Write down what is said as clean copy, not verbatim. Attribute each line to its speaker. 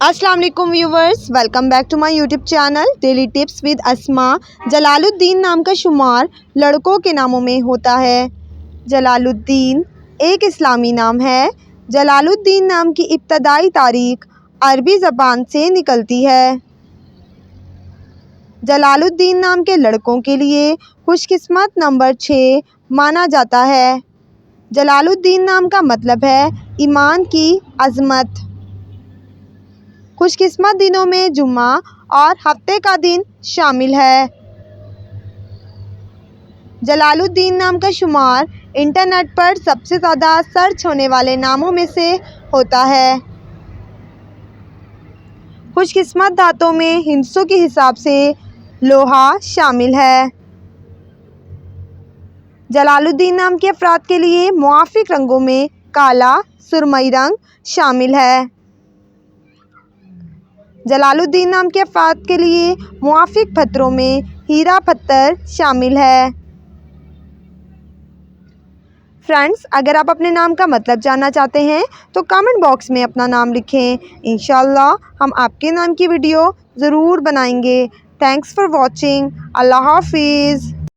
Speaker 1: अस्सलाम वालेकुम viewers, welcome back to my YouTube channel daily tips with Asma. Jalaluddin नाम का शुमार लड़कों के नामों में होता है। जलालुद्दीन एक इस्लामी नाम है। जलालुद्दीन नाम की इब्तदाई तारीख अरबी ज़बान से निकलती है। जलालुद्दीन नाम के लड़कों के लिए खुशकिस्मत नंबर 6 माना जाता है। जलालुद्दीन नाम का मतलब है ईमान की अज़मत। खुशकिस्मत दिनों में जुम्मा और हफ्ते का दिन शामिल है। जलालुद्दीन नाम का शुमार इंटरनेट पर सबसे ज़्यादा सर्च होने वाले नामों में से होता है। खुशकिस्मत धातों में हिंसों के हिसाब से लोहा शामिल है। जलालुद्दीन नाम के अफराद के लिए मुआफ़िक रंगों में काला, सुरमई रंग शामिल है। जलालुद्दीन नाम के अफराद के लिए मुआफ़िक पत्थरों में हीरा पत्थर शामिल है। फ्रेंड्स, अगर आप अपने नाम का मतलब जानना चाहते हैं तो कमेंट बॉक्स में अपना नाम लिखें। इंशाल्लाह हम आपके नाम की वीडियो ज़रूर बनाएंगे। Thanks for watching. अल्लाह हाफिज़।